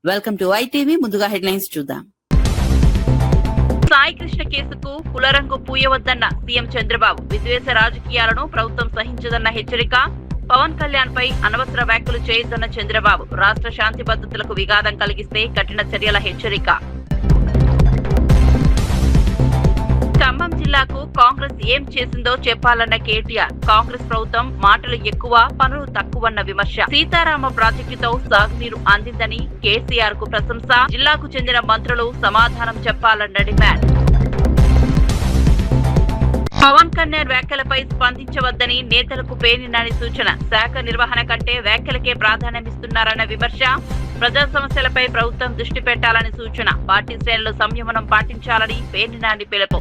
Welcome to ITV. ముందుగా headlines చూద్దాం. సాయి కృష్ణ కేసుకు కులరంగు పూయవద్దన్న సీఎం చంద్రబాబు. విద్వేష రాజకీయాలను ప్రభుత్వం సహించదన్న హెచ్చరిక. పవన్ కళ్యాణ్ పై అనవసర వ్యాఖ్యలు చేయొద్దన్న చంద్రబాబు. రాష్ట్ర శాంతి భద్రతలకు విఘాతం కలిగిస్తే కఠిన చర్యల హెచ్చరిక. ఖమ్మం జిల్లాకు కాంగ్రెస్ ఏం చేసిందో చెప్పాలన్న కేటీఆర్. కాంగ్రెస్ ప్రభుత్వం మాటలు ఎక్కువ, పనులు తక్కువన్న విమర్శ. సీతారామ ప్రాజెక్టుతో సాగునీరు అందిందని కేసీఆర్ కు ప్రశంస. జిల్లాకు చెందిన మంత్రులు సమాధానం చెప్పాలన్న డిమాండ్. పవన్ కళ్యాణ్ వ్యాఖ్యలపై స్పందించవద్దని నేతలకు పేర్నినాని సూచన. శాఖ నిర్వహణ కంటే వ్యాఖ్యలకే ప్రాధాన్యమిస్తున్నారన్న విమర్శ. ప్రజా సమస్యలపై ప్రభుత్వం దృష్టి పెట్టాలని సూచన. పార్టీ శ్రేణులు సంయమనం పాటించాలని పేర్నినాని పిలుపు.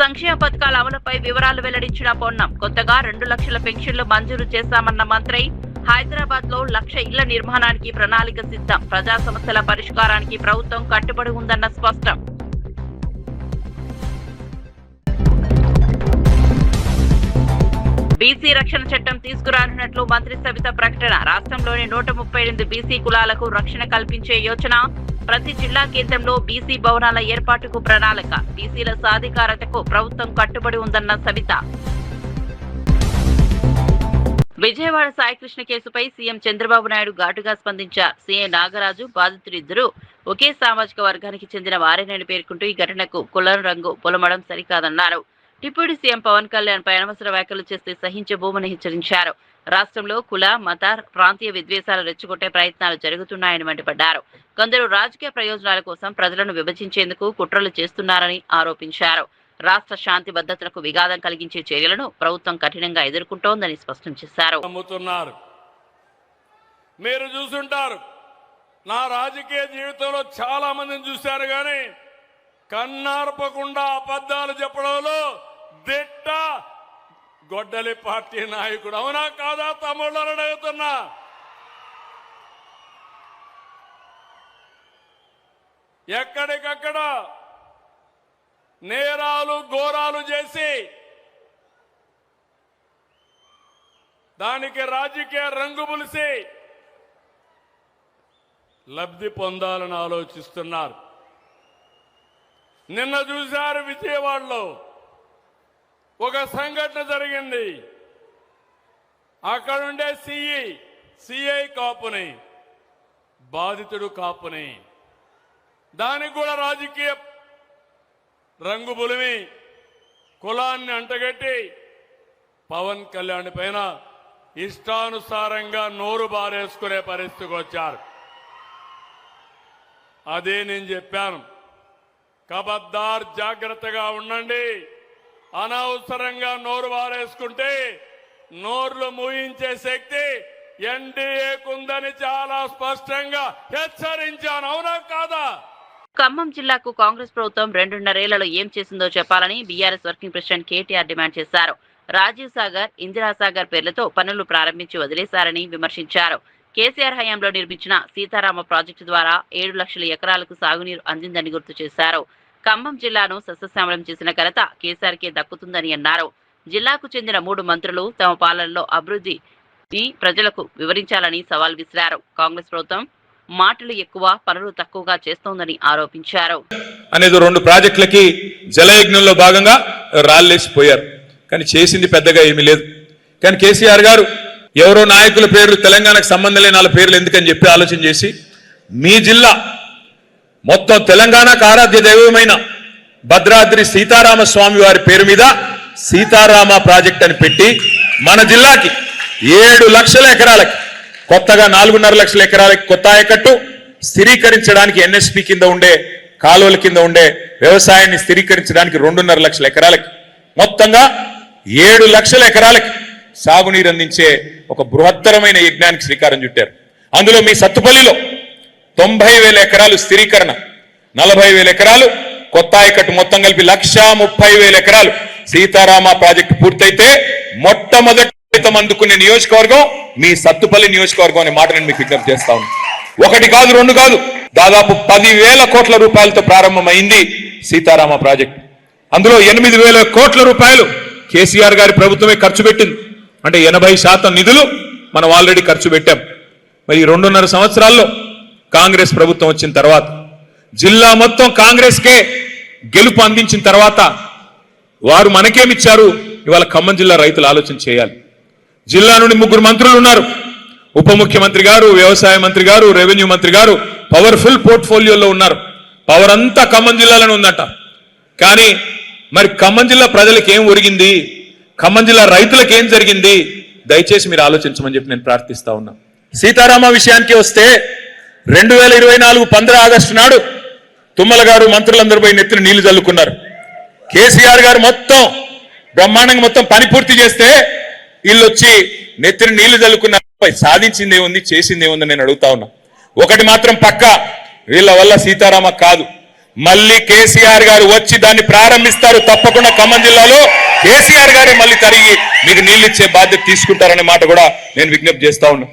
సంక్షేమ పథకాల అమలుపై వివరాలు వెల్లడించిన పొన్నం. కొత్తగా 2 లక్షల పెన్షన్లు మంజూరు చేశామన్న మంత్రి. హైదరాబాద్ లో 1,00,000 ఇళ్ల నిర్మాణానికి ప్రణాళిక సిద్ధం. ప్రజా సమస్యల పరిష్కారానికి ప్రభుత్వం కట్టుబడి ఉందన్న స్పష్టం. బీసీ రక్షణ చట్టం తీసుకురానున్నట్లు మంత్రి సబిత ప్రకటన. రాష్ట్రంలోని 138 బీసీ కులాలకు రక్షణ కల్పించే యోచన. ప్రతి జిల్లా కేంద్రంలో బీసీ భవనాల ఏర్పాటుకు ప్రణాళిక. బీసీల సాధికారతకు ప్రభుత్వం కట్టుబడి ఉందన్న సబిత. విజయవాడ సాయికృష్ణ కేసుపై సీఎం చంద్రబాబు నాయుడు ఘాటుగా స్పందించారు. సీఎం నాగరాజు బాధితులిద్దరూ ఒకే సామాజిక వర్గానికి చెందిన వారేనని పేర్కొంటూ ఈ ఘటనకు కులం రంగు పొలమడం సరికాదన్నారు. డిప్యూటీ సీఎం పవన్ కళ్యాణ్ పై అనవసర వ్యాఖ్యలు చేస్తే సహించబోమని హెచ్చరించారు. రాష్ట్రంలో కుల, మత, ప్రాంతీయ విద్వేషాలు రెచ్చగొట్టే ప్రయత్నాలు జరుగుతున్నాయని మండిపడ్డారు. కొందరు రాజకీయ ప్రయోజనాల కోసం ప్రజలను విభజించేందుకు కుట్రలు చేస్తున్నారని ఆరోపించారు. రాష్ట్ర శాంతి భద్రతలకు విఘాతం కలిగించే చర్యలను ప్రభుత్వం కఠినంగా ఎదుర్కొంటోందని స్పష్టం చేశారు. మీరు చూసుంటారు, నా రాజకీయ జీవితంలో చాలా మందిని చూశారు, కానీ కన్నార్పకుండా అబద్ధాలు చెప్పడంలో దిట్ట గొడ్డలి పార్టీ నాయకుడు. అవునా కాదా తమ్ముళ్ళని అడుగుతున్నా. ఎక్కడికక్కడ నేరాలు ఘోరాలు చేసి దానికి రాజకీయ రంగు పులిసి లబ్ధి పొందాలని ఆలోచిస్తున్నారు. నిన్న చూశారు, విజయవాడలో ఒక సంఘటన జరిగింది. అక్కడుండే సిఐ కాపుని, బాధితుడు కాపుని, దానికి కూడా రాజకీయ రంగు బులిమి కులాన్ని అంటగట్టి పవన్ కళ్యాణ్ పైన ఇష్టానుసారంగా నోరు బారేసుకునే పరిస్థితికి వచ్చారు. అదే నేను చెప్పాను, ఖబర్దార్ జాగ్రత్తగా ఉండండి. అనవసరంగా నోరు వారేసుకుంటే నోర్లు మూయించే శక్తి ఎన్డీఏకుందని చాలా స్పష్టంగా హెచ్చరించాను. అవునా కాదా? ఖమ్మం జిల్లాకు కాంగ్రెస్ ప్రభుత్వం 2.5 ఏళ్లలో ఏం చేసిందో చెప్పాలని BRS working president KTR demand చేశారు. రాజీవ్ సాగర్, ఇందిరాసాగర్ పేర్లతో పనులు ప్రారంభించి వదిలేశారని విమర్శించారు. కేసీఆర్ హయాంలో నిర్మించిన సీతారామ ప్రాజెక్టు ద్వారా 7 లక్షల ఎకరాలకు సాగునీరు అందిందని గుర్తు చేశారు. ఖమ్మం జిల్లాను సస్యశ్యామలం చేసిన ఘనత కేసీఆర్కే దక్కుతుందని అన్నారు. జిల్లాకు చెందిన 3 మంత్రులు తమ పాలనలో అభివృద్ధిని ప్రజలకు వివరించాలని సవాల్ విసిరారు. కాంగ్రెస్ ప్రభుత్వం మాటలు ఎక్కువ, పనులు తక్కువగా చేస్తోందని ఆరోపించారు. అనేది 2 ప్రాజెక్టులకి జలయజ్ఞంలో భాగంగా రాళ్లేసిపోయారు, కానీ చేసింది పెద్దగా ఏమీ లేదు. కానీ కేసీఆర్ గారు ఎవరో నాయకుల పేర్లు, తెలంగాణకు సంబంధం లేని వాళ్ళ పేర్లు ఎందుకని చెప్పి ఆలోచన చేసి మీ జిల్లా మొత్తం తెలంగాణకు ఆరాధ్య దైవమైన భద్రాద్రి సీతారామ స్వామి వారి పేరు మీద సీతారామ ప్రాజెక్ట్ అని పెట్టి మన జిల్లాకి 7 లక్షల ఎకరాలకి, కొత్తగా 4.5 లక్షల ఎకరాలకి కొత్త ఆయకట్టు స్థిరీకరించడానికి ఎన్ఎస్పి కింద ఉండే కాలువల కింద ఉండే వ్యవసాయాన్ని స్థిరీకరించడానికి 2.5 లక్షల ఎకరాలకి, మొత్తంగా 7 లక్షల ఎకరాలకి సాగునీరు అందించే ఒక బృహత్తరమైన యజ్ఞానికి శ్రీకారం చుట్టారు. అందులో మీ సత్తుపల్లిలో 90,000 ఎకరాలు స్థిరీకరణ, 40,000 ఎకరాలు కొత్త ఆయకట్టు, మొత్తం కలిపి 130,000 ఎకరాలు సీతారామ ప్రాజెక్టు పూర్తయితే మొట్టమొదటి అందుకునే నియోజకవర్గం మీ సత్తుపల్లి నియోజకవర్గం అనే మాట నేను మీకు విజ్ఞప్తి చేస్తా ఉన్నాను. 1 కాదు 2 కాదు, దాదాపు 10,000 కోట్ల రూపాయలతో ప్రారంభమైంది సీతారామ ప్రాజెక్టు. అందులో 8,000 కోట్ల రూపాయలు కేసీఆర్ గారి ప్రభుత్వమే ఖర్చు పెట్టింది. అంటే 80% నిధులు మనం ఆల్రెడీ ఖర్చు పెట్టాం. మరి 2.5 సంవత్సరాల్లో కాంగ్రెస్ ప్రభుత్వం వచ్చిన తర్వాత జిల్లా మొత్తం కాంగ్రెస్కే గెలుపు అందించిన తర్వాత వారు మనకేమిచ్చారు? ఇవాళ ఖమ్మం జిల్లా రైతులు ఆలోచన చేయాలి. జిల్లా నుండి 3 మంత్రులు ఉన్నారు. ఉప ముఖ్యమంత్రి గారు, వ్యవసాయ మంత్రి గారు, రెవెన్యూ మంత్రి గారు పవర్ఫుల్ పోర్ట్ఫోలియోలో ఉన్నారు. పవర్ అంతా ఖమ్మం జిల్లాలోనే ఉందట. కానీ మరి ఖమ్మం జిల్లా ప్రజలకు ఏం ఒరిగింది, ఖమ్మం జిల్లా రైతులకు ఏం జరిగింది? దయచేసి మీరు ఆలోచించమని చెప్పి నేను ప్రార్థిస్తా ఉన్నా. సీతారామ విషయానికి వస్తే 2024 15 ఆగస్టు నాడు తుమ్మల గారు మంత్రులందరూ పోయి నెత్తిన నీళ్లు చల్లుకున్నారు. కేసీఆర్ గారు మొత్తం బ్రహ్మాండంగా మొత్తం పని పూర్తి చేస్తే వీళ్ళు వచ్చి నెత్తిన నీళ్లు చల్లుకున్నారు. సాధించిందే ఉంది, చేసిందే ఉంది నేను అడుగుతా ఉన్నా. ఒకటి మాత్రం పక్కా, వీళ్ళ వల్ల సీతారామ కాదు, మళ్ళీ కేసీఆర్ గారు వచ్చి దాన్ని ప్రారంభిస్తారు. తప్పకుండా ఖమ్మం జిల్లాలో కేసీఆర్ గారే మళ్ళీ తిరిగి మీకు నీళ్లు ఇచ్చే బాధ్యత తీసుకుంటారనే మాట కూడా నేను విజ్ఞప్తి చేస్తా ఉన్నా.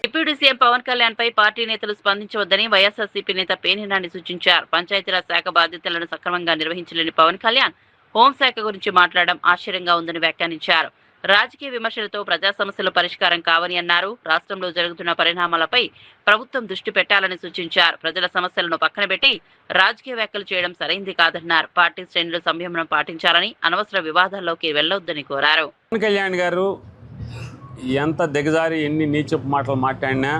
డిప్యూటీ సీఎం పవన్ కళ్యాణ్ పై పార్టీ నేతలు స్పందించవద్దని వైఎస్ఆర్సీపీ నేత పేర్నినాని సూచించారు. పంచాయతీరాజ్ శాఖ బాధ్యతలను సక్రమంగా నిర్వహించలేని పవన్ కళ్యాణ్ హోంశాఖ గురించి మాట్లాడడం ఆశ్చర్యంగా ఉందని వ్యాఖ్యానించారు. రాజకీయ విమర్శలతో ప్రజా సమస్యలు పరిష్కారం కావని అన్నారు. రాష్ట్రంలో జరుగుతున్న పరిణామాలపై ప్రభుత్వం దృష్టి పెట్టాలని సూచించారు. ప్రజల సమస్యలను పక్కన పెట్టి రాజకీయ వ్యాఖ్యలు చేయడం సరైంది కాదన్నారు. పార్టీ శ్రేణులు సంయమనం పాటించాలని, అనవసర వివాదాల్లోకి వెళ్లొద్దని కోరారు. పవన్ కళ్యాణ్ గారు ఎంత దిగజారి ఎన్ని నీచపు మాటలు మాట్లాడినా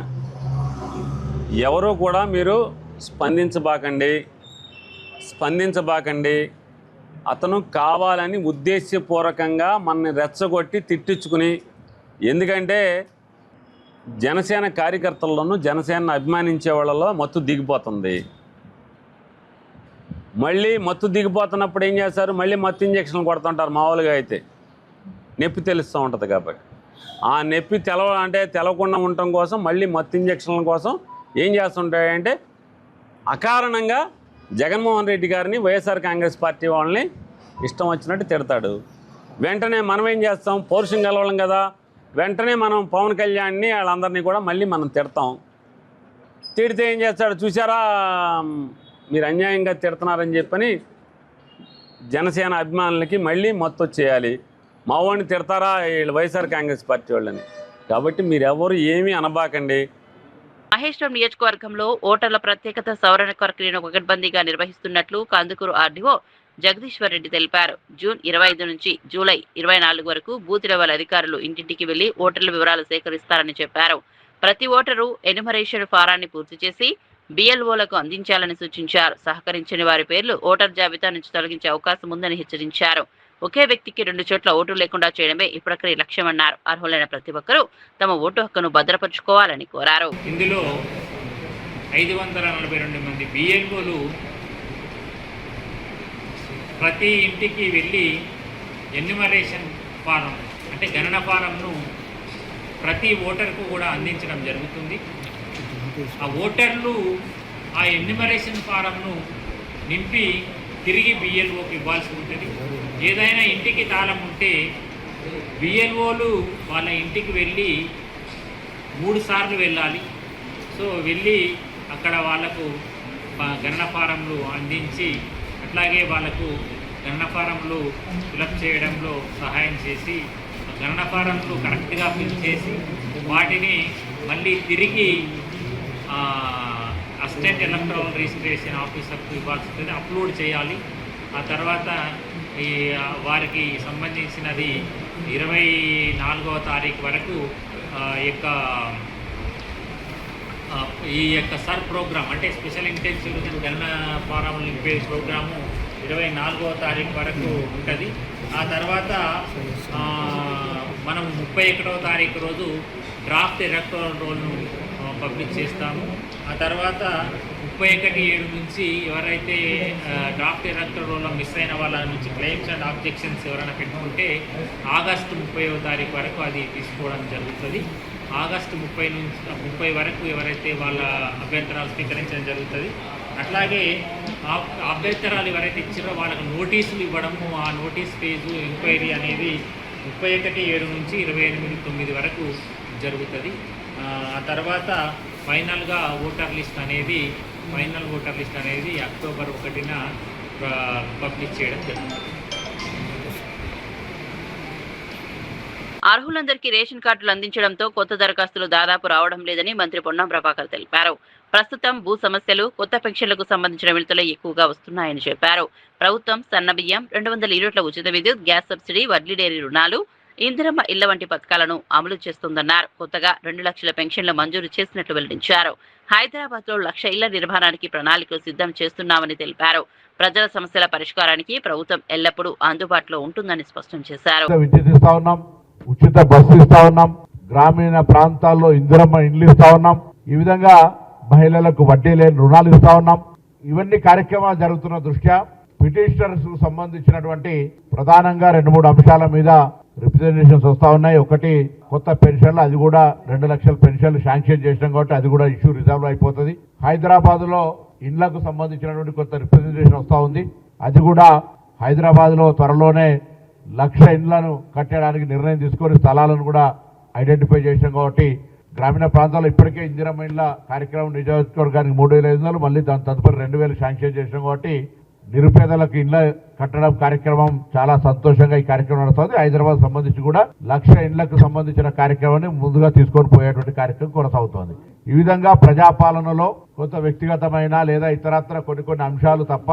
ఎవరూ కూడా మీరు స్పందించబాకండి. అతను కావాలని ఉద్దేశపూర్వకంగా మనని రెచ్చగొట్టి తిట్టించుకుని, ఎందుకంటే జనసేన కార్యకర్తల్లోనూ జనసేనను అభిమానించే వాళ్ళలో మత్తు దిగిపోతుంది. మళ్ళీ మత్తు దిగిపోతున్నప్పుడు ఏం చేస్తారు? మళ్ళీ మత్తు ఇంజక్షన్లు కొడుతుంటారు. మామూలుగా అయితే నొప్పి తెలుస్తూ ఉంటుంది కాబట్టి ఆ నొప్పి తెలవకుండా ఉండటం కోసం మళ్ళీ మత్తు ఇంజక్షన్ల కోసం ఏం చేస్తుంటాయంటే అకారణంగా జగన్మోహన్ రెడ్డి గారిని, వైఎస్ఆర్ కాంగ్రెస్ పార్టీ వాళ్ళని ఇష్టం వచ్చినట్టు తిడతాడు. వెంటనే మనం ఏం చేస్తాం? పౌరుషం గలవాళ్ళం కదా, వెంటనే మనం పవన్ కళ్యాణ్ని వాళ్ళందరినీ కూడా మళ్ళీ మనం తిడతాం. తిడితే ఏం చేస్తాడు? చూసారా మీరు అన్యాయంగా తిడుతున్నారని చెప్పని జనసేన అభిమానులకి మళ్ళీ మత్తు వచ్చేయాలి. మా వాడిని తిడతారా వీళ్ళు వైఎస్ఆర్ కాంగ్రెస్ పార్టీ వాళ్ళని. కాబట్టి మీరెవరు ఏమీ అనబాకండి. మహేశ్వరం నియోజకవర్గంలో ఓటర్ల ప్రత్యేకత సవరణ ప్రక్రియను పకడ్బందీగా నిర్వహిస్తున్నట్లు కందుకూరు ఆర్డీఓ జగదీశ్వర్ రెడ్డి తెలిపారు. జూన్ 25 నుంచి జూలై 24 వరకు బూత్ లెవెల్ అధికారులు ఇంటింటికి వెళ్లి ఓటర్ల వివరాలు సేకరిస్తారని చెప్పారు. ప్రతి ఓటరు ఎన్యుమరేషన్ ఫారాన్ని పూర్తి చేసి BLOలకు అందించాలని సూచించారు. సహకరించని వారి పేర్లు ఓటర్ జాబితా నుంచి తొలగించే అవకాశం ఉందని హెచ్చరించారు. ఒకే వ్యక్తికి 2 చోట్ల ఓటు లేకుండా చేయడమే ఈ ప్రక్రియ లక్ష్యమన్నారు. అర్హులైన ప్రతి ఒక్కరూ తమ ఓటు హక్కును భద్రపరుచుకోవాలని కోరారు. ఇందులో 542 మంది BLOలు ప్రతి ఇంటికి వెళ్ళి ఎన్యుమరేషన్ ఫారం అంటే గణన ఫారంను ప్రతి ఓటర్కు కూడా అందించడం జరుగుతుంది. ఆ ఓటర్లు ఆ ఎన్యుమరేషన్ ఫారంను నింపి తిరిగి BLOకి ఇవ్వాల్సి ఉంటుంది. ఏదైనా ఇంటికి తాళం ఉంటే BLOలు వాళ్ళ ఇంటికి వెళ్ళి 3 సార్లు వెళ్ళాలి. సో వెళ్ళి అక్కడ వాళ్ళకు గణన ఫారంలు అందించి అట్లాగే వాళ్ళకు గణన ఫారంలు ఫిలప్ చేయడంలో సహాయం చేసి గణన ఫారంలు కరెక్ట్గా ఫిల్ చేసి వాటిని మళ్ళీ తిరిగి అసిస్టెంట్ ఎలక్టరల్ రిజిస్ట్రేషన్ ఆఫీసర్కు ఇవ్వాల్సి ఉంటుంది, అప్లోడ్ చేయాలి. ఆ తర్వాత వారికి సంబంధించినది 24వ తారీఖు వరకు ఈ యొక్క సర్ ప్రోగ్రామ్ అంటే స్పెషల్ ఇంటెన్సివ్ గణన ఫారాలు నింపే ప్రోగ్రాము 24వ తారీఖు వరకు ఉంటుంది. ఆ తర్వాత మనం 31వ తారీఖు రోజు డ్రాఫ్ట్ ఎలక్టరల్ రోల్ను పబ్లిష్ చేస్తాము. ఆ తర్వాత 31/7 నుంచి ఎవరైతే డ్రాఫ్ట్ ఎలక్టరల్ రోల్లో మిస్ అయిన వాళ్ళ నుంచి క్లెయిమ్స్ అండ్ ఆబ్జెక్షన్స్ ఎవరైనా పెట్టుకుంటే ఆగస్టు 30వ తారీఖు వరకు అది తీసుకోవడం జరుగుతుంది. ఆగస్టు 30 వరకు ఎవరైతే వాళ్ళ అభ్యంతరాలు స్వీకరించడం జరుగుతుంది. అట్లాగే అభ్యంతరాలు ఎవరైతే ఇచ్చారో వాళ్ళకు నోటీసులు ఇవ్వడము, ఆ నోటీస్ ఫేజు ఎంక్వైరీ అనేది 31/7 నుంచి 28/9 వరకు జరుగుతుంది. ఆ తర్వాత ఫైనల్ ఓటర్ లిస్ట్ అనేది అక్టోబర్ 1న పబ్లిష్ చేయడం జరుగుతుంది. అర్హులందరికీ రేషన్ కార్డులు అందించడంతో కొత్త దరఖాస్తులు దాదాపు రావడం లేదని మంత్రి పొన్నం ప్రభాకర్ తెలిపారు. ప్రస్తుతం భూ సమస్యలు, కొత్త పెన్షన్లకు సంబంధించిన విడతలు ఎక్కువగా వస్తున్నాయని చెప్పారు. ప్రభుత్వం సన్నబియ్యం, 200 యూనిట్ల ఉచిత విద్యుత్, గ్యాస్ సబ్సిడీ, వడ్లీ డైరీ రుణాలు, ఇందిరమ్మ ఇళ్ల వంటి పథకాలను అమలు చేస్తుందన్నారు. కొత్తగా 2 లక్షల పెన్షన్లు మంజూరు చేసినట్లు వెల్లడించారు. హైదరాబాద్ లో 1,00,000 ఇళ్ల నిర్మాణానికి ప్రణాళికలు సిద్ధం చేస్తున్నామని తెలిపారు. ప్రజల సమస్యల పరిష్కారానికి ప్రభుత్వం ఎల్లప్పుడూ అందుబాటులో ఉంటుందని స్పష్టం చేశారు. విద్యుత్ ఇస్తా ఉన్నాం, ఉచిత బస్సు ఇస్తా ఉన్నాం, గ్రామీణ ప్రాంతాల్లో ఇందిరమ్మ ఇండ్లు ఇస్తా ఉన్నాం, ఈ విధంగా మహిళలకు వడ్డీ లేని రుణాలు ఇస్తా ఉన్నాం. ఇవన్నీ కార్యక్రమాలు జరుగుతున్న దృష్ట్యా పిటిషనర్స్ కు సంబంధించినటువంటి ప్రధానంగా 2-3 అంశాల మీద రిప్రజెంటేషన్స్ వస్తా ఉన్నాయి. ఒకటి కొత్త పెన్షన్లు, అది కూడా 2 లక్షల పెన్షన్లు శాంక్షన్ చేసినాం కాబట్టి అది కూడా ఇష్యూ రిజాల్వ్ అయిపోతుంది. హైదరాబాద్ లో ఇండ్లకు సంబంధించినటువంటి కొత్త రిప్రజెంటేషన్ వస్తా ఉంది, అది కూడా హైదరాబాద్ లో త్వరలోనే 1,00,000 ఇండ్లను కట్టడానికి నిర్ణయం తీసుకొని స్థలాలను కూడా ఐడెంటిఫై చేసినాం కాబట్టి గ్రామీణ ప్రాంతాల్లో ఇప్పటికే ఇందిరమ్మ ఇండ్ల కార్యక్రమం నియోజకవర్గానికి 3,500, మళ్ళీ దాని తదుపరి 2,000 శాంక్షన్ చేసినాం కాబట్టి నిరుపేదలకు ఇండ్ల కట్టడం కార్యక్రమం చాలా సంతోషంగా ఈ కార్యక్రమం నడుస్తుంది. హైదరాబాద్ సంబంధించి కూడా 1,00,000 ఇండ్లకు సంబంధించిన కార్యక్రమాన్ని ముందుగా తీసుకొని పోయేటువంటి కార్యక్రమం కొనసాగుతోంది. ఈ విధంగా ప్రజాపాలనలో కొంత వ్యక్తిగతమైన లేదా ఇతరత్ర కొన్ని అంశాలు తప్ప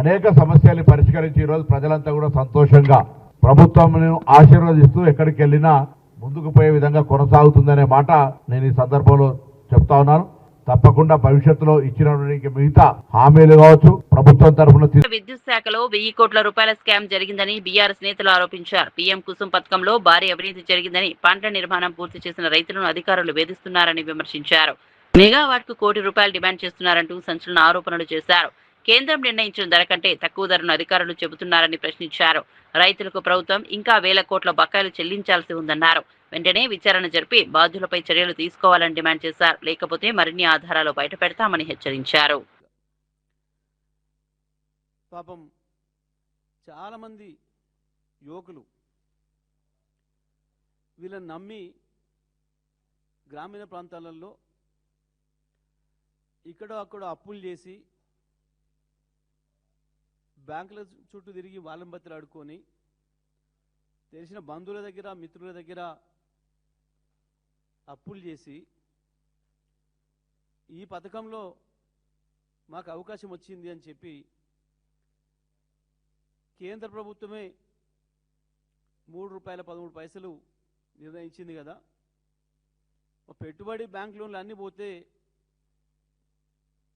అనేక సమస్యలు పరిష్కరించి ఈరోజు ప్రజలంతా కూడా సంతోషంగా ప్రభుత్వం ఆశీర్వదిస్తూ ఎక్కడికి వెళ్ళినా ముందుకు పోయే విధంగా కొనసాగుతుందనే మాట నేను ఈ సందర్భంలో చెప్తా ఉన్నాను. తప్పకుండా భవిష్యత్తులో ఇచ్చినటువంటి మిగతా హామీలు కావచ్చు ప్రభుత్వం తరఫున విద్యుత్ శాఖలో 1,000 కోట్ల రూపాయల స్కామ్ జరిగిందని బీఆర్ఎస్ నేతలు ఆరోపించారు. పీఎం కుసుమ్ పథకంలో భారీ అవినీతి జరిగిందని, పంట నిర్మాణం పూర్తి చేసిన రైతులను అధికారులు వేధిస్తున్నారని విమర్శించారు. మెగావాట్ కు ₹1 కోటి డిమాండ్ చేస్తున్నారంటూ సంచలన ఆరోపణలు చేశారు. కేంద్రం నిర్ణయించిన ధర కంటే తక్కువ ధరను అధికారులు చెబుతున్నారని ప్రశ్నించారు. రైతులకు ప్రభుత్వం ఇంకా 1,000 కోట్ల బకాయిలు చెల్లించాల్సి ఉందన్నారు. వెంటనే విచారణ జరిపి బాధ్యులపై చర్యలు తీసుకోవాలని డిమాండ్ చేశారు. లేకపోతే మరిన్ని ఆధారాలు బయట పెడతామని హెచ్చరించారు. పాపం చాలా మంది యువకులు వీళ్ళని నమ్మి గ్రామీణ ప్రాంతాలలో ఇక్కడో అక్కడో అప్పులు చేసి బ్యాంకుల చుట్టూ తిరిగి వాళ్ళని బతిలు ఆడుకొని తెలిసిన బంధువుల దగ్గర, మిత్రుల దగ్గర అప్పులు చేసి ఈ పథకంలో మాకు అవకాశం వచ్చింది అని చెప్పి కేంద్ర ప్రభుత్వమే ₹3.13 నిర్ణయించింది కదా. పెట్టుబడి బ్యాంక్ లోన్లు అన్నీ పోతే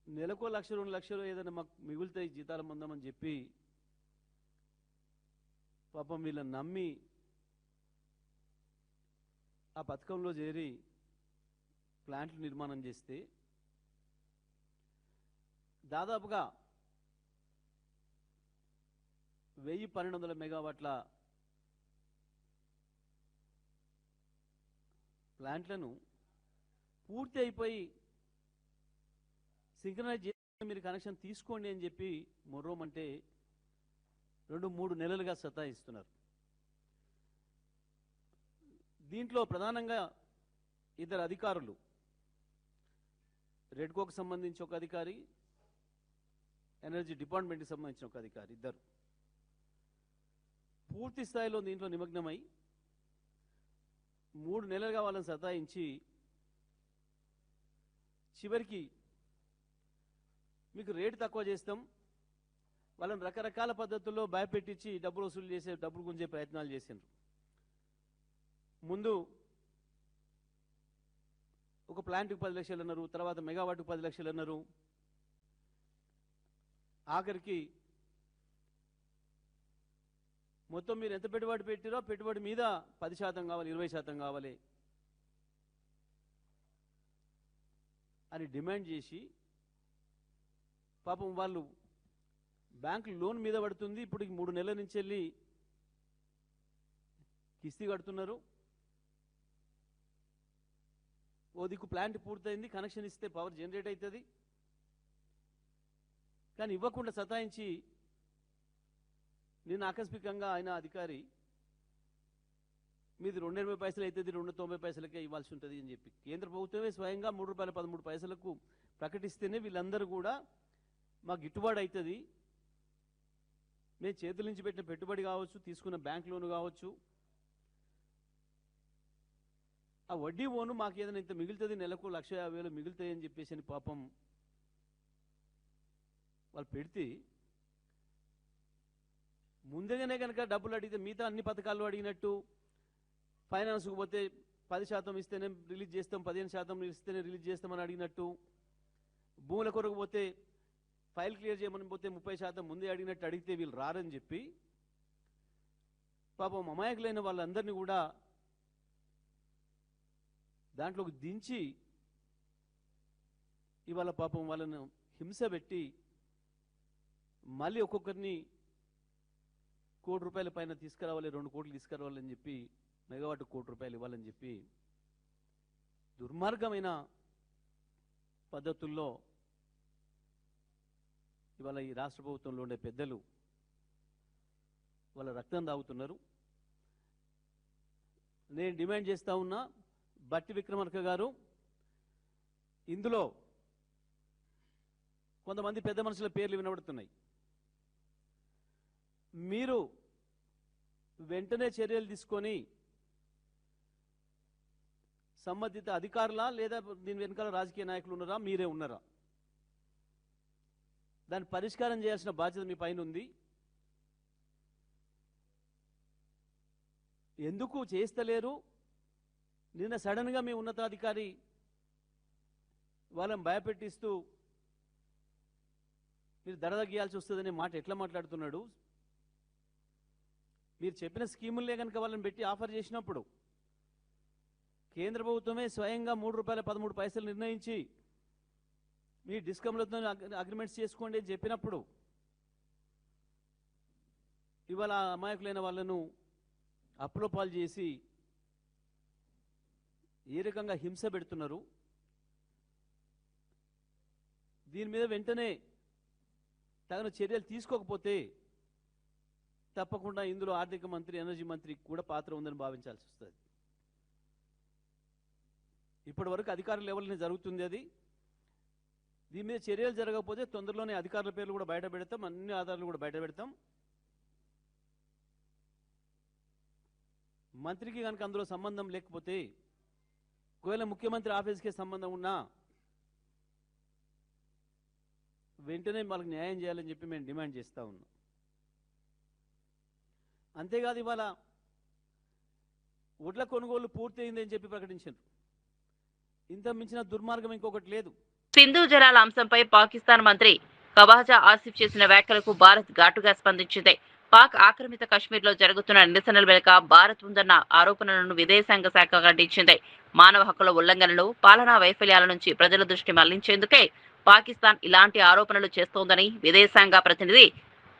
నెలకో 1,00,000, 2 లక్షలు ఏదైనా మాకు మిగులుతాయి జీతాలు పొందామని చెప్పి పాపం వీళ్ళని నమ్మి ఆ పథకంలో చేరి ప్లాంట్లు నిర్మాణం చేస్తే దాదాపుగా 1,000-1,200 మెగావాట్ల ప్లాంట్లను పూర్తి అయిపోయి సింక్రనైజ్ చేసి మీరు కనెక్షన్ తీసుకోండి అని చెప్పి మొర్రోమంటే 2-3 నెలలుగా సతాయిస్తున్నారు. దీంట్లో ప్రధానంగా 2 అధికారులు, రెడ్కోకు సంబంధించి ఒక అధికారి, ఎనర్జీ డిపార్ట్మెంట్కి సంబంధించిన ఒక అధికారి, ఇద్దరు పూర్తి స్థాయిలో దీంట్లో నిమగ్నమై 3 నెలలుగా వాళ్ళని సతాయించి చివరికి మీకు రేటు తక్కువ చేస్తాం, వాళ్ళని రకరకాల పద్ధతుల్లో భయపెట్టించి డబ్బులు వసూలు చేసే, డబ్బులు గుంజే ప్రయత్నాలు చేసిండ్రు. ముందు ఒక ప్లాంట్కి 10 లక్షలు అన్నారు, తర్వాత మెగావాట్కి 10 లక్షలు అన్నారు, ఆఖరికి మొత్తం మీరు ఎంత పెట్టుబడి పెట్టిరో పెట్టుబడి మీద 10% కావాలి, 20% కావాలి అని డిమాండ్ చేసి పాపం వాళ్ళు బ్యాంకు లోన్ మీద పడుతుంది. ఇప్పుడు 3 నెలల నుంచి వెళ్ళి కిస్తీ కడుతున్నారు. ఓ దిక్కు ప్లాంట్ పూర్తయింది, కనెక్షన్ ఇస్తే పవర్ జనరేట్ అవుతుంది, కానీ ఇవ్వకుండా సతాయించి నిన్న ఆకస్మికంగా ఆయన అధికారి మీది 280 పైసలు అవుతుంది, 290 పైసలకే ఇవ్వాల్సి ఉంటుంది అని చెప్పి కేంద్ర ప్రభుత్వమే స్వయంగా ₹3.13 ప్రకటిస్తేనే వీళ్ళందరూ కూడా మాకు గిట్టుబాటు అవుతుంది, మేము చేతుల నుంచి పెట్టిన పెట్టుబడి కావచ్చు, తీసుకున్న బ్యాంక్ లోన్ కావచ్చు, ఆ వడ్డీ ఓను మాకు ఏదైనా ఇంత మిగులుతుంది, నెలకు 1,50,000 మిగులుతాయి అని చెప్పేసి అని పాపం వాళ్ళు పెడితే ముందుగానే కనుక డబ్బులు అడిగితే మిగతా అన్ని పథకాలు అడిగినట్టు ఫైనాన్స్కు పోతే 10% ఇస్తేనే రిలీజ్ చేస్తాం, 15% ఇస్తేనే రిలీజ్ చేస్తామని అడిగినట్టు, భూముల కొరకు పోతే ఫైల్ క్లియర్ చేయమని పోతే 30% ముందే అడిగినట్టు అడిగితే వీళ్ళు రారని చెప్పి పాపం అమాయకులైన వాళ్ళందరినీ కూడా దాంట్లోకి దించి ఇవాళ పాపం వాళ్ళను హింస పెట్టి మళ్ళీ ఒక్కొక్కరిని ₹1 కోటి పైన తీసుకురావాలి, 2 కోట్లు తీసుకురావాలని చెప్పి మెగావాట్ ₹1 కోటి ఇవ్వాలని చెప్పి దుర్మార్గమైన పద్ధతుల్లో ఇవాళ ఈ రాష్ట్ర ప్రభుత్వంలో ఉండే పెద్దలు వాళ్ళ రక్తం తాగుతున్నారు. నేను డిమాండ్ చేస్తా ఉన్నా, బట్టి విక్రమార్క గారు, ఇందులో కొంతమంది పెద్ద మనుషుల పేర్లు వినబడుతున్నాయి. మీరు వెంటనే చర్యలు తీసుకొని సంబంధిత అధికారులా లేదా దీని వెనకాల రాజకీయ నాయకులు ఉన్నారా, మీరే ఉన్నారా, దాన్ని పరిష్కారం చేయాల్సిన బాధ్యత మీ పైన ఉంది. ఎందుకు చేస్తలేరు? నిన్న సడన్గా మీ ఉన్నతాధికారి వాళ్ళని భయపెట్టిస్తూ మీరు ధర తగ్గియాల్సి వస్తుందనే మాట ఎట్లా మాట్లాడుతున్నాడు? మీరు చెప్పిన స్కీములే కనుక వాళ్ళని పెట్టి ఆఫర్ చేసినప్పుడు కేంద్ర ప్రభుత్వమే స్వయంగా ₹3.13 నిర్ణయించి మీ డిస్కమ్లతో అగ్రిమెంట్స్ చేసుకోండి అని చెప్పినప్పుడు ఇవాళ అమాయకులైన వాళ్ళను అప్పుల పాలు చేసి ఏ రకంగా హింస పెడుతున్నారు? దీని మీద వెంటనే తగిన చర్యలు తీసుకోకపోతే తప్పకుండా ఇందులో ఆర్థిక మంత్రి, ఎనర్జీ మంత్రి కూడా పాత్ర ఉందని భావించాల్సి వస్తుంది. ఇప్పటి వరకు అధికారుల లెవెల్ని జరుగుతుంది అది. దీని మీద చర్యలు జరగకపోతే తొందరలోనే అధికారుల పేర్లు కూడా బయట పెడతాం, అన్ని ఆధారాలు కూడా బయట పెడతాం. మంత్రికి కనుక అందులో సంబంధం లేకపోతే, ఒకవేళ ముఖ్యమంత్రి ఆఫీస్కే సంబంధం ఉన్నా వెంటనే వాళ్ళకి న్యాయం చేయాలని చెప్పి మేము డిమాండ్ చేస్తూ ఉన్నాం. అంతేకాదు, ఇవాళ వడ్ల కొనుగోలు పూర్తయింది అని చెప్పి ప్రకటించారు. ఇంత మించిన దుర్మార్గం ఇంకొకటి లేదు. సింధు జలాల అంశంపై పాకిస్తాన్ మంత్రి ఖవాజా ఆసిఫ్ చేసిన వ్యాఖ్యలకు భారత్ ఘాటుగా స్పందించింది. పాక్ ఆక్రమిత కశ్మీర్లో జరుగుతున్న నిరసనల వెనుక భారత్ ఉందన్న ఆరోపణలను విదేశాంగ శాఖ ఖండించింది. మానవ హక్కుల ఉల్లంఘనలు, పాలనా వైఫల్యాల నుంచి ప్రజల దృష్టి మళ్లించేందుకే పాకిస్తాన్ ఇలాంటి ఆరోపణలు చేస్తోందని విదేశాంగ ప్రతినిధి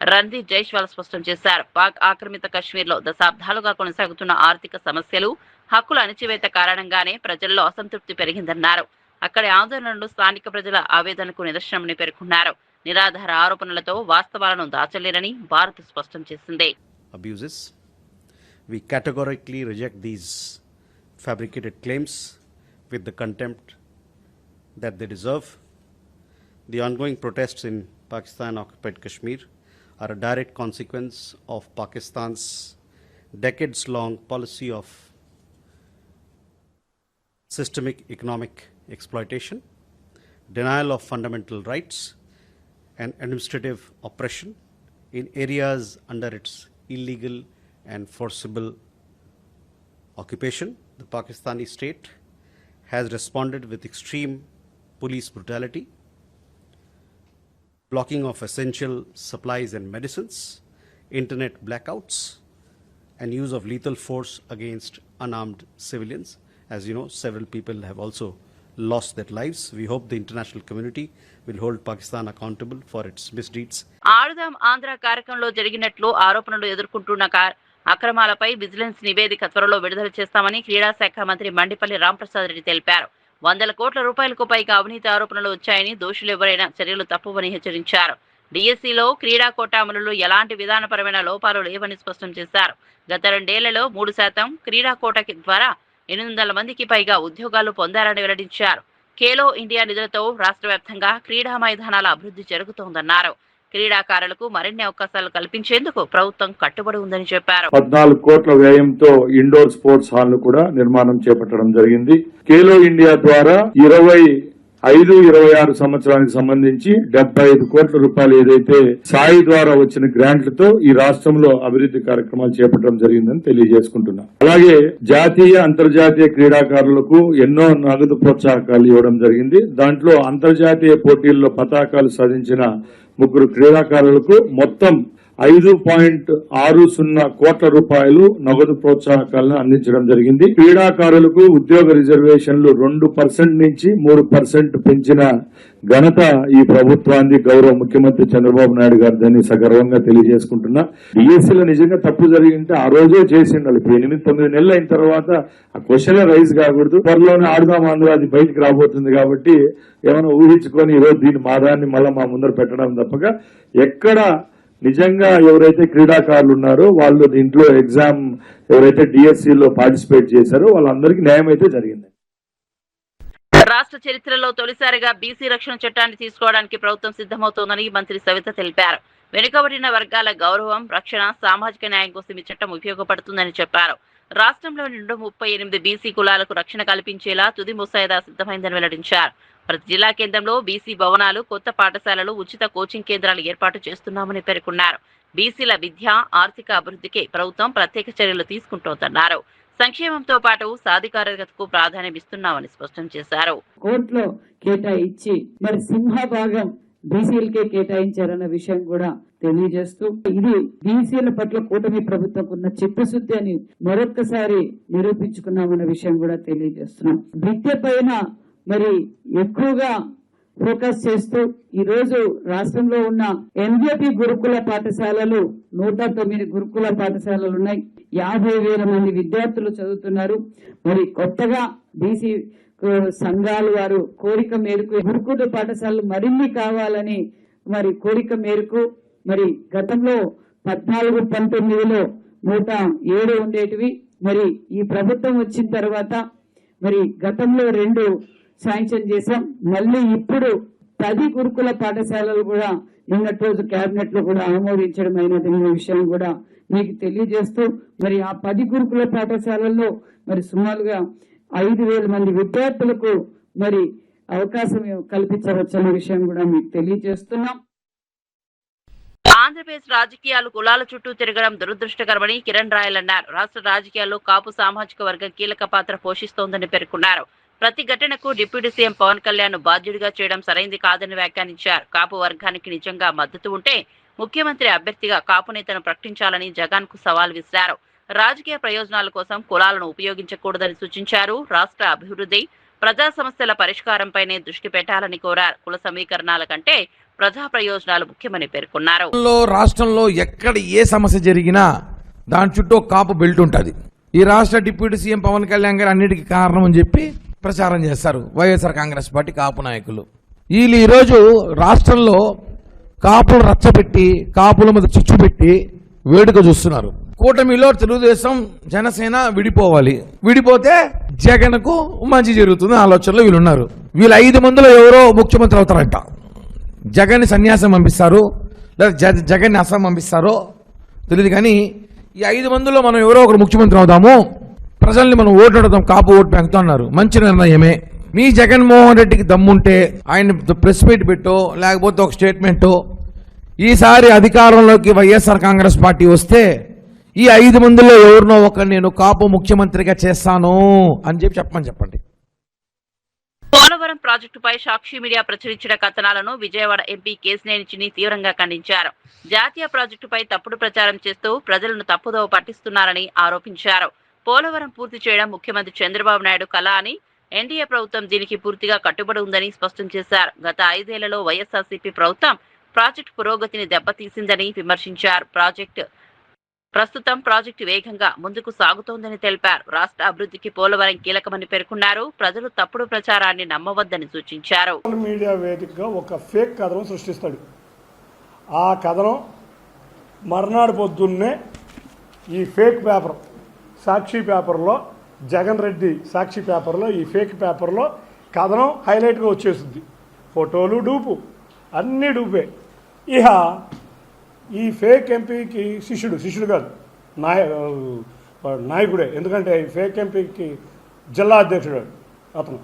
రణ్దీప్ జైస్వాల్ స్పష్టం చేశారు. పాక్ ఆక్రమిత కశ్మీర్లో దశాబ్దాలుగా కొనసాగుతున్న ఆర్థిక సమస్యలు, హక్కుల అణచివేత కారణంగానే ప్రజల్లో అసంతృప్తి పెరిగిందన్నారు. అక్కడి ఆందోళనలు స్థానిక ప్రజల ఆవేదనకు నిదర్శనమని పేర్కొన్నారు. నిరాధార ఆరోపణలతో వాస్తవాలను దాచలేరని భారత్ స్పష్టం చేసింది. Abuses. We categorically reject these fabricated claims with the contempt that they deserve. The ongoing protests in Pakistan-occupied Kashmir are a direct consequence of Pakistan's decades-long policy of systemic economic exploitation, denial of fundamental rights, and administrative oppression in areas under its illegal and forcible occupation. The Pakistani state has responded with extreme police brutality, blocking of essential supplies and medicines, internet blackouts, and use of lethal force against unarmed civilians. As you know, several people have also lost their lives. We hope the international community will hold Pakistan accountable for its misdeeds. ఆడుదాం ఆంధ్ర కార్యక్రమంలో జరిగినట్లు ఆరోపణలు ఎదుర్కొంటున్న అక్రమాలపై vigilance నివేదిక త్వరలో విడుదల చేస్తామని క్రీడా శాఖ మంత్రి మండిపల్లి రాంప్రసాద్ రెడ్డి తెలిపారు. ₹100 కోట్ల పైగా అవినీతి ఆరోపణలు వచ్చాయని, దోషులు ఎవరైనా చర్యలు తప్పవని హెచ్చరించారు. డిఎస్సిలో క్రీడా కోటా అమలులో ఎలాంటి విధానపరమైన లోపాలు లేవని స్పష్టం చేశారు. గత 2 ఏళ్లలో 3% క్రీడా కోటా ద్వారా 800 మందికి పైగా ఉద్యోగాలు పొందారని వెల్లడించారు. ఖేలో ఇండియా నిధులతో రాష్ట్ర వ్యాప్తంగా క్రీడా మైదానాల అభివృద్ధి జరుగుతోందన్నారు. క్రీడాకారులకు మరిన్ని అవకాశాలు కల్పించేందుకు ప్రభుత్వం కట్టుబడి ఉందని చెప్పారు. 14 కోట్ల వ్యయంతో ఇండోర్ స్పోర్ట్స్ హాల్ ను కూడా నిర్మాణం చేపట్టడం జరిగింది. ఖేలో ఇండియా ద్వారా 25-26 సంవత్సరానికి సంబంధించి 75 కోట్ల రూపాయలు ఏదైతే సాయి ద్వారా వచ్చిన గ్రాంట్లతో ఈ రాష్ట్రంలో అభివృద్ధి కార్యక్రమాలు చేపట్టడం జరిగిందని తెలియజేసుకుంటున్నా. అలాగే జాతీయ అంతర్జాతీయ క్రీడాకారులకు ఎన్నో నగదు ప్రోత్సాహకాలు ఇవ్వడం జరిగింది. దాంట్లో అంతర్జాతీయ పోటీల్లో పతాకాలు సాధించిన 3 క్రీడాకారులకు మొత్తం 5.60 కోట్ల రూపాయలు నగదు ప్రోత్సాహకాలను అందించడం జరిగింది. క్రీడాకారులకు ఉద్యోగ రిజర్వేషన్లు 2% నుంచి 3% పెంచిన ఘనత ఈ ప్రభుత్వాన్ని గౌరవ ముఖ్యమంత్రి చంద్రబాబు నాయుడు గారిని సగర్వంగా తెలియజేసుకుంటున్నా. డిఎస్సీలో నిజంగా తప్పు జరిగింటే ఆ రోజే చేసిండాలి. ఇప్పుడు 8-9 నెలలు అయిన తర్వాత ఆ క్వశ్చన్ రైజ్ కాకూడదు. త్వరలోనే ఆడుదాం అందరూ అది బయటికి రాబోతుంది కాబట్టి ఏమైనా ఊహించుకొని ఈరోజు దీని మాదాన్ని మళ్ళా మా ముందర పెట్టడం తప్పగా ఎక్కడ నిజంగా ఎవరైతే క్రీడాకారులు ఉన్నారో వాళ్ళు దీంట్లో ఎగ్జామ్ ఎవరైతే డిఎస్సీలో పార్టిసిపేట్ చేశారో వాళ్ళందరికీ న్యాయం అయితే జరిగింది. రాష్ట్ర చరిత్రలో తొలిసారిగా బీసీ రక్షణ చట్టాన్ని తీసుకోవడానికి ప్రభుత్వం సిద్ధమవుతోందని మంత్రి సవిత తెలిపారు. వెనుకబడిన వర్గాల గౌరవం, రక్షణ, సామాజిక న్యాయం కోసం ఈ చట్టం ఉపయోగపడుతుందని చెప్పారు. రాష్ట్రంలోని 138 బీసీ కులాలకు రక్షణ కల్పించేలా తుది ముసాయిదా సిద్ధమైందని వెల్లడించారు. ప్రతి జిల్లా కేంద్రంలో బీసీ భవనాలు, కొత్త పాఠశాలలు, ఉచిత కోచింగ్ కేంద్రాలు ఏర్పాటు చేస్తున్నామని పేర్కొన్నారు. బీసీల విద్య, ఆర్థిక అభివృద్ధికి ప్రభుత్వం ప్రత్యేక చర్యలు తీసుకుంటోందన్నారు. సంక్షేమంతో పాటు సాధికారతకు ప్రాధాన్యం ఇస్తున్నామని స్పష్టం చేశారు. కోర్టులో కేటాయించి మరి సింహభాగం బీసీలకే కేటాయించారన్న విషయం కూడా తెలియజేస్తూ ఇది బీసీల పట్ల కూటమి ప్రభుత్వం ఉన్న చిత్తశుద్ధి అని మరొక్కసారి నిరూపించుకున్నామన్న విషయం కూడా తెలియజేస్తున్నాం. విద్య పైన మరి ఎక్కువగా ఫోకస్ చేస్తూ ఈ రోజు రాష్ట్రంలో ఉన్న ఎంజేపీ గురుకుల పాఠశాలలు 109 గురుకుల పాఠశాలలు ఉన్నాయి. 50,000 మంది విద్యార్థులు చదువుతున్నారు. మరి కొత్తగా బీసీ సంఘాలు వారు కోరిక మేరకు గురుకుల పాఠశాలలు మరిన్ని కావాలని మరి కోరిక మేరకు మరి గతంలో 14-19లో 107 ఉండేటివి. మరి ఈ ప్రభుత్వం వచ్చిన తర్వాత మరి గతంలో 2 శాంక్షన్ చేశాం. మళ్ళీ ఇప్పుడు 10 గురుకుల పాఠశాలలు కూడా నిన్నటి రోజు కేబినెట్ లో కూడా ఆమోదించడం అయినటువంటి విషయం కూడా మీకు తెలియజేస్తూ మరి ఆ 10 గురుకుల పాఠశాలల్లో మరి సుమారుగా 5,000 మంది విద్యార్థులకు మరి అవకాశం కల్పించవచ్చన్న విషయం కూడా మీకు తెలియజేస్తున్నాం. ఆంధ్రప్రదేశ్ రాజకీయాలు కులాల చుట్టూ తిరగడం దురదృష్టకరమని కిరణ్ రాయల్ అన్నారు. రాష్ట్ర రాజకీయాల్లో కాపు సామాజిక వర్గం కీలక పాత్ర పోషిస్తోందని పేర్కొన్నారు. ప్రతి ఘటనకు డిప్యూటీ సీఎం పవన్ కళ్యాణ్ బాధ్యుడిగా చేయడం సరైంది కాదని వ్యాఖ్యానించారు. కాపు వర్గానికి నిజంగా మద్దతు ఉంటే ముఖ్యమంత్రి అభ్యర్థిగా కాపు నేతను ప్రకటించాలని జగన్ కు సవాల్ విసిరారు. రాజకీయ ప్రయోజనాల కోసం కులాలను ఉపయోగించకూడదని సూచించారు. రాష్ట్ర అభివృద్ధి, ప్రజా సమస్యల పరిష్కారంపైనే దృష్టి పెట్టాలని కోరారు. కుల సమీకరణాల కంటే ప్రజా ప్రయోజనాలు ముఖ్యమని పేర్కొన్నారు. రాష్ట్రంలో ఎక్కడ ఏ సమస్య జరిగినా దాని చుట్టూ కాపు బెల్ట్ ఉంటుంది. ఈ రాష్ట్ర డిప్యూటీ సీఎం పవన్ కళ్యాణ్ గారు అన్నిటికీ కారణం అని చెప్పి ప్రచారం చేస్తారు వైఎస్ఆర్ కాంగ్రెస్ పార్టీ కాపు నాయకులు. వీళ్ళు ఈరోజు రాష్ట్రంలో కాపులు రచ్చబెట్టి కాపుల మీద చిచ్చు పెట్టి వేడుక చూస్తున్నారు. కూటమిలో తెలుగుదేశం జనసేన విడిపోవాలి, విడిపోతే జగన్కు మంచి జరుగుతుంది ఆలోచనలో వీళ్ళున్నారు. వీళ్ళు 5 మందిలో ఎవరో ముఖ్యమంత్రి అవుతారంట. జగన్ సన్యాసం పంపిస్తారు లేదా జగన్ అస్సాం పంపిస్తారో తెలియదు. కానీ ఈ 5 మందిలో మనం ఎవరో ఒకరు ముఖ్యమంత్రి అవుదాము, ప్రజల్ని మనం ఓటు అడుగుతాం, కాపు ఓటు బ్యాంకుతో అన్నారు. మంచి నిర్ణయమే. మీ జగన్మోహన్ రెడ్డికి దమ్ముంటే ఆయన ప్రెస్ మీట్ పెట్టో లేకపోతే ఒక స్టేట్మెంటో ఈసారి అధికారంలోకి వైఎస్ఆర్ కాంగ్రెస్ పార్టీ వస్తే ఈ 5 మందిలో ఎవరినో ఒకరు నేను కాపు ముఖ్యమంత్రిగా చేస్తాను అని చెప్పండి. పోలవరం ప్రాజెక్టుపై సాక్షి మీడియా ప్రచురించిన కథనాలను విజయవాడ ఎంపీ కేశినేని చిన్ని తీవ్రంగా ఖండించారు. జాతీయ ప్రాజెక్టుపై తప్పుడు ప్రచారం చేస్తూ ప్రజలను తప్పుదోవ పట్టిస్తున్నారని ఆరోపించారు. పోలవరం పూర్తి చేయడం ముఖ్యమంత్రి చంద్రబాబు నాయుడు కళ అని, ఎన్డీఏ ప్రభుత్వం దీనికి పూర్తిగా కట్టుబడి ఉందని స్పష్టం చేశారు. గత 5 ఏళ్లలో వైఎస్ఆర్సీపీ ప్రభుత్వం ప్రాజెక్టు పురోగతిని దెబ్బతీసిందని విమర్శించారు. ప్రస్తుతం ప్రాజెక్టు వేగంగా ముందుకు సాగుతోందని తెలిపారు. రాష్ట్ర అభివృద్ధికి పోలవరం కీలకమని పేర్కొన్నారు. ప్రజలు తప్పుడు ప్రచారాన్ని నమ్మవద్దని సూచించారు. మీడియా వేదికగా ఒక ఫేక్ కథనం సృష్టిస్తాడు. ఆ కథనం మర్నాడు పొద్దున్నే ఈ ఫేక్ పేపర్ సాక్షి పేపర్లో, జగన్ రెడ్డి సాక్షి పేపర్లో, ఈ ఫేక్ పేపర్లో కథనం హైలైట్గా వచ్చేస్తుంది. ఫోటోలు డూపు, అన్నీ డూపే. ఇక ఈ ఫేక్ ఎంపీకి శిష్యుడు కాదు నాయకుడే, ఎందుకంటే ఈ ఫేక్ ఎంపీకి జిల్లా అధ్యక్షుడు అతను.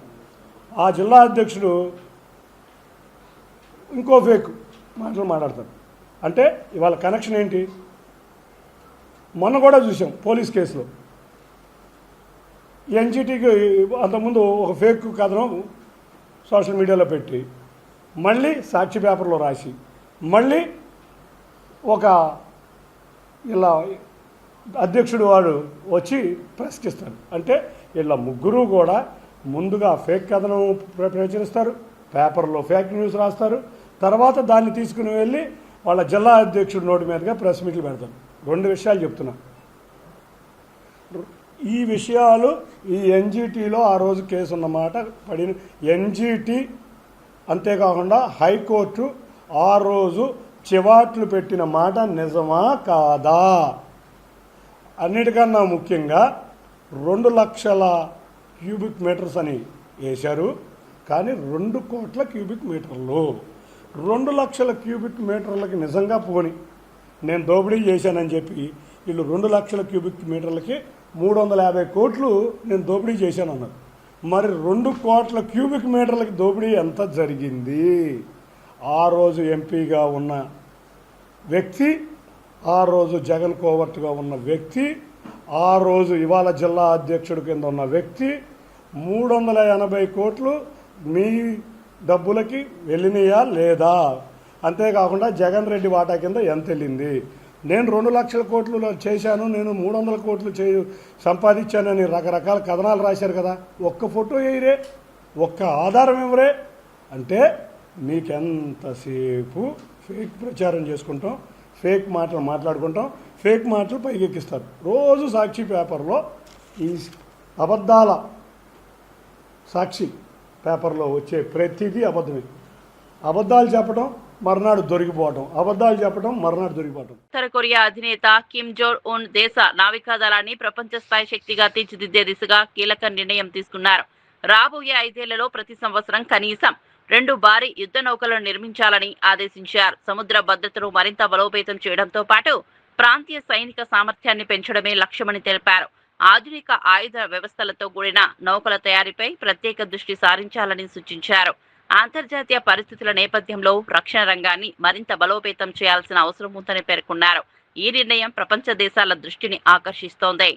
ఆ జిల్లా అధ్యక్షుడు ఇంకో ఫేక్ మాటలు మాట్లాడతాడు. అంటే ఇవాళ కనెక్షన్ ఏంటి? మొన్న కూడా చూసాం పోలీస్ కేసులో ఎన్జిటికి అంతకుముందు ఒక ఫేక్ కథనం సోషల్ మీడియాలో పెట్టి మళ్ళీ సాక్షి పేపర్లో రాసి మళ్ళీ ఒక ఇలా అధ్యక్షుడు వాడు వచ్చి ప్రశ్నిస్తాడు. అంటే ఇలా ముగ్గురు కూడా ముందుగా ఫేక్ కథనం ప్రచురిస్తారు, పేపర్లో ఫేక్ న్యూస్ రాస్తారు, తర్వాత దాన్ని తీసుకుని వెళ్ళి వాళ్ళ జిల్లా అధ్యక్షుడి నోటి మీదుగా ప్రెస్ మీట్లు పెడతారు. 2 విషయాలు చెప్తున్నా. ఈ విషయాలు ఈ ఎన్జిటిలో ఆ రోజు కేసు ఉన్నమాట పడిన ఎన్జిటి, అంతేకాకుండా హైకోర్టు ఆ రోజు చివాట్లు పెట్టిన మాట నిజమా కాదా? అన్నిటికన్నా ముఖ్యంగా 2 లక్షల క్యూబిక్ మీటర్స్ అని వేశారు, కానీ 2 కోట్ల క్యూబిక్ మీటర్లు. 2 లక్షల క్యూబిక్ మీటర్లకి నిజంగా పోని నేను దోపిడీ చేశానని చెప్పి వీళ్ళు 2 లక్షల క్యూబిక్ మీటర్లకి 350 కోట్లు నేను దోపిడీ చేశాను అన్నారు. మరి 2 కోట్ల క్యూబిక్ మీటర్లకి దోపిడీ ఎంత జరిగింది? ఆ రోజు ఎంపీగా ఉన్న వ్యక్తి, ఆ రోజు జగన్ కోవర్ట్గా ఉన్న వ్యక్తి, ఆ రోజు ఇవాళ జిల్లా అధ్యక్షుడి కింద ఉన్న వ్యక్తి 380 కోట్లు మీ డబ్బులకి వెళ్ళినాయా లేదా? అంతేకాకుండా జగన్ రెడ్డి వాటా కింద ఎంత వెళ్ళింది? నేను 2 లక్షల కోట్లు చేశాను, నేను 300 కోట్లు సంపాదించానని రకరకాల కథనాలు రాశారు కదా, ఒక్క ఫోటో వేయరే, ఒక్క ఆధారం ఇవ్వరే. అంటే మీకెంతసేపు ఫేక్ ప్రచారం చేసుకుంటాం, ఫేక్ మాటలు మాట్లాడుకుంటాం, ఫేక్ మాటలు పైకెక్కిస్తారు. రోజు సాక్షి పేపర్లో ఈ అబద్ధాల సాక్షి పేపర్లో వచ్చే ప్రతిదీ అబద్ధమే. అబద్ధాలు చెప్పడం మర్నాడు దొరికిపోవటం, అబద్ధాలు చెప్పడం మర్నాడు దొరికిపోవటం. ఉత్తర కొరియా అధినేత కిమ్ జోంగ్ ఉన్ దేశ నావికాదళాన్ని ప్రపంచ స్థాయి శక్తిగా తీర్చిదిద్దే దిశగా కీలక నిర్ణయం తీసుకున్నారు. రాబోయే 5 ఏళ్లలో ప్రతి సంవత్సరం కనీసం 2 భారీ యుద్ధ నౌకలను నిర్మించాలని ఆదేశించారు. సముద్ర భద్రతను మరింత బలోపేతం చేయడంతో పాటు ప్రాంతీయ సైనిక సామర్థ్యాన్ని పెంచడమే లక్ష్యమని తెలిపారు. ఆధునిక ఆయుధ వ్యవస్థలతో కూడిన నౌకల తయారీపై ప్రత్యేక దృష్టి సారించాలని సూచించారు. అంతర్జాతీయ పరిస్థితుల నేపథ్యంలో రక్షణ రంగాన్ని మరింత బలోపేతం చేయాల్సిన అవసరం ఉందని పేర్కొన్నారు. ఈ నిర్ణయం ప్రపంచ దేశాల దృష్టిని ఆకర్షిస్తోంది.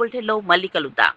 బులెటిన్లో మళ్ళీ కలుద్దాం.